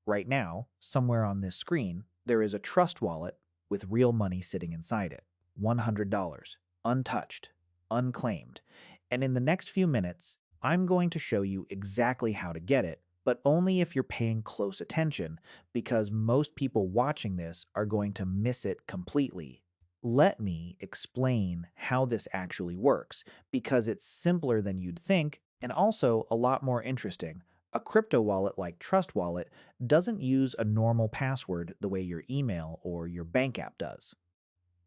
Right now, somewhere on this screen, there is a trust wallet with real money sitting inside it. $100, untouched, unclaimed. And in the next few minutes, I'm going to show you exactly how to get it, but only if you're paying close attention, because most people watching this are going to miss it completely. Let me explain how this actually works, because it's simpler than you'd think and also a lot more interesting. A crypto wallet like Trust Wallet doesn't use a normal password the way your email or your bank app does.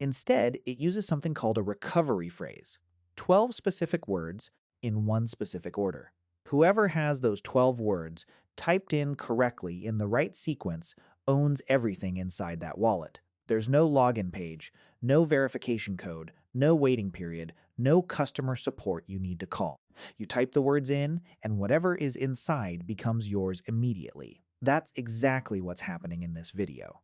Instead, it uses something called a recovery phrase, 12 specific words in one specific order. Whoever has those 12 words typed in correctly in the right sequence owns everything inside that wallet. There's no login page, no verification code, no waiting period, no customer support you need to call. You type the words in, and whatever is inside becomes yours immediately. That's exactly what's happening in this video.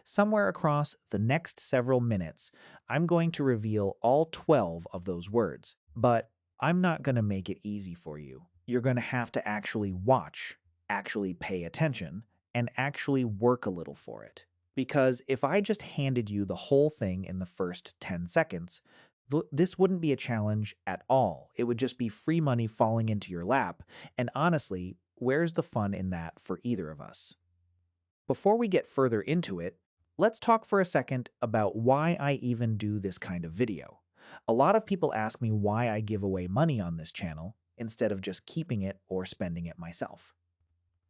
Somewhere across the next several minutes, I'm going to reveal all 12 of those words, but I'm not going to make it easy for you. You're going to have to actually watch, actually pay attention, and actually work a little for it. Because if I just handed you the whole thing in the first 10 seconds, this wouldn't be a challenge at all. It would just be free money falling into your lap, and honestly, where's the fun in that for either of us? Before we get further into it, let's talk for a second about why I even do this kind of video. A lot of people ask me why I give away money on this channel instead of just keeping it or spending it myself.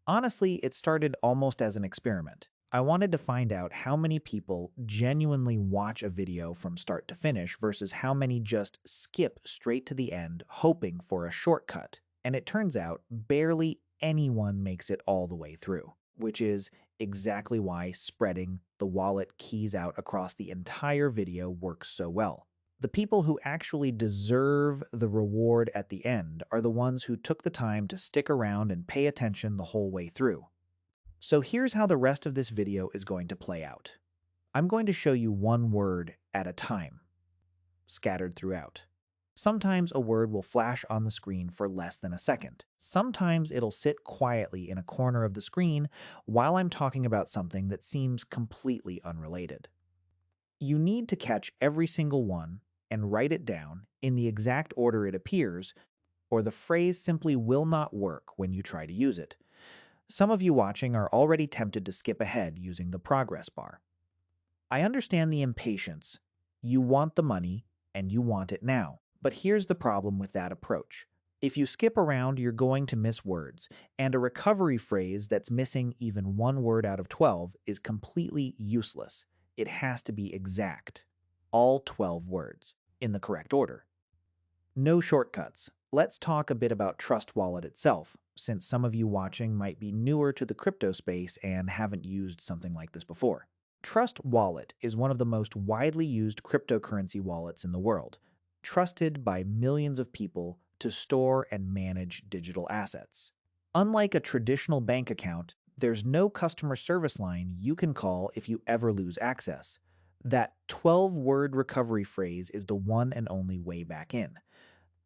Honestly, it started almost as an experiment. I wanted to find out how many people genuinely watch a video from start to finish versus how many just skip straight to the end hoping for a shortcut. And it turns out barely anyone makes it all the way through, which is exactly why spreading the wallet keys out across the entire video works so well. The people who actually deserve the reward at the end are the ones who took the time to stick around and pay attention the whole way through. So here's how the rest of this video is going to play out. I'm going to show you one word at a time, scattered throughout. Sometimes a word will flash on the screen for less than a second. Sometimes it'll sit quietly in a corner of the screen while I'm talking about something that seems completely unrelated. You need to catch every single one and write it down in the exact order it appears, or the phrase simply will not work when you try to use it. Some of you watching are already tempted to skip ahead using the progress bar. I understand the impatience. You want the money, and you want it now. But here's the problem with that approach. If you skip around, you're going to miss words, and a recovery phrase that's missing even one word out of 12 is completely useless. It has to be exact. All 12 words, in the correct order. No shortcuts. Let's talk a bit about Trust Wallet itself, since some of you watching might be newer to the crypto space and haven't used something like this before. Trust Wallet is one of the most widely used cryptocurrency wallets in the world, trusted by millions of people to store and manage digital assets. Unlike a traditional bank account, there's no customer service line you can call if you ever lose access. That 12-word recovery phrase is the one and only way back in.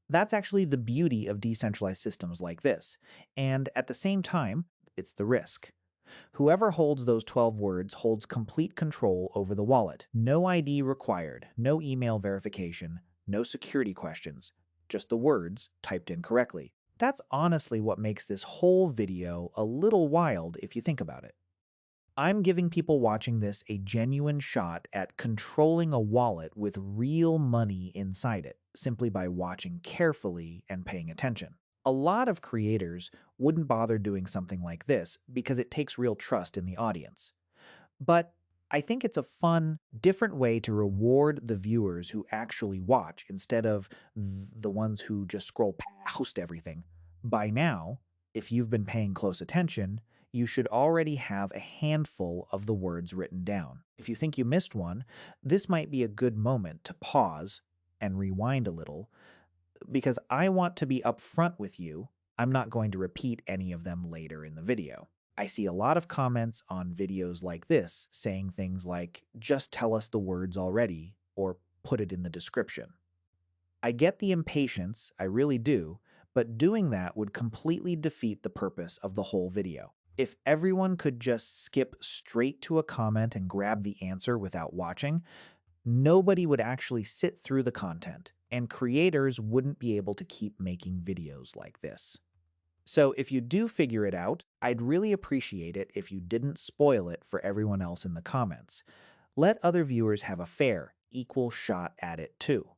That's actually the beauty of decentralized systems like this, and at the same time, it's the risk. Whoever holds those 12 words holds complete control over the wallet. No ID required, no email verification, no security questions, just the words typed in correctly. That's honestly what makes this whole video a little wild if you think about it. I'm giving people watching this a genuine shot at controlling a wallet with real money inside it, simply by watching carefully and paying attention. A lot of creators wouldn't bother doing something like this because it takes real trust in the audience. But I think it's a fun, different way to reward the viewers who actually watch instead of the ones who just scroll past everything. By now, if you've been paying close attention, you should already have a handful of the words written down. If you think you missed one, this might be a good moment to pause and rewind a little, because I want to be upfront with you. I'm not going to repeat any of them later in the video. I see a lot of comments on videos like this saying things like, just tell us the words already, or put it in the description. I get the impatience, I really do, but doing that would completely defeat the purpose of the whole video. If everyone could just skip straight to a comment and grab the answer without watching, nobody would actually sit through the content, and creators wouldn't be able to keep making videos like this. So if you do figure it out, I'd really appreciate it if you didn't spoil it for everyone else in the comments. Let other viewers have a fair, equal shot at it too.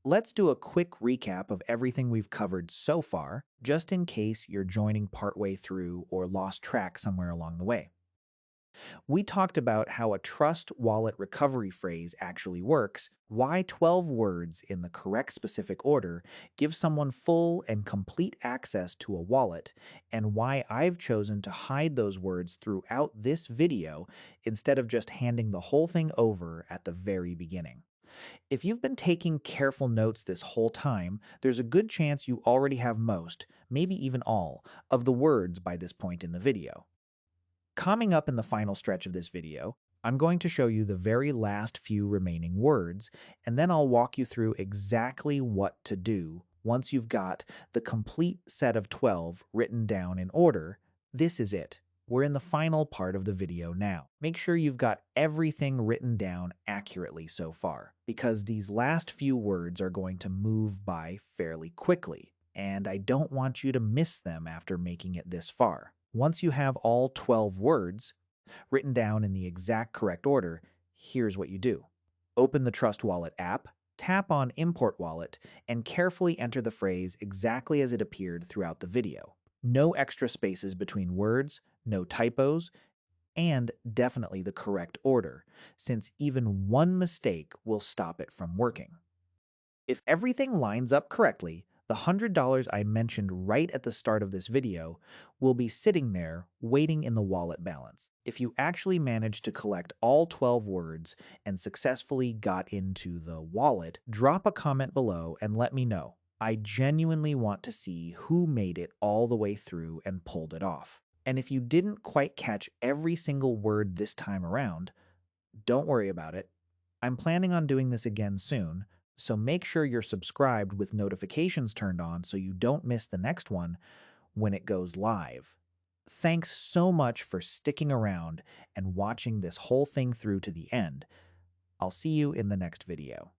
Let's do a quick recap of everything we've covered so far, just in case you're joining partway through or lost track somewhere along the way. We talked about how a trust wallet recovery phrase actually works, why 12 words in the correct specific order give someone full and complete access to a wallet, and why I've chosen to hide those words throughout this video instead of just handing the whole thing over at the very beginning. If you've been taking careful notes this whole time, there's a good chance you already have most, maybe even all, of the words by this point in the video. Coming up in the final stretch of this video, I'm going to show you the very last few remaining words, and then I'll walk you through exactly what to do once you've got the complete set of 12 written down in order. This is it. We're in the final part of the video now. Make sure you've got everything written down accurately so far, because these last few words are going to move by fairly quickly, and I don't want you to miss them after making it this far. Once you have all 12 words written down in the exact correct order, here's what you do. Open the Trust Wallet app, tap on Import Wallet, and carefully enter the phrase exactly as it appeared throughout the video. No extra spaces between words, no typos, and definitely the correct order, since even one mistake will stop it from working. If everything lines up correctly, the $100 I mentioned right at the start of this video will be sitting there waiting in the wallet balance. If you actually managed to collect all 12 words and successfully got into the wallet, drop a comment below and let me know. I genuinely want to see who made it all the way through and pulled it off. And if you didn't quite catch every single word this time around, don't worry about it. I'm planning on doing this again soon, so make sure you're subscribed with notifications turned on so you don't miss the next one when it goes live. Thanks so much for sticking around and watching this whole thing through to the end. I'll see you in the next video.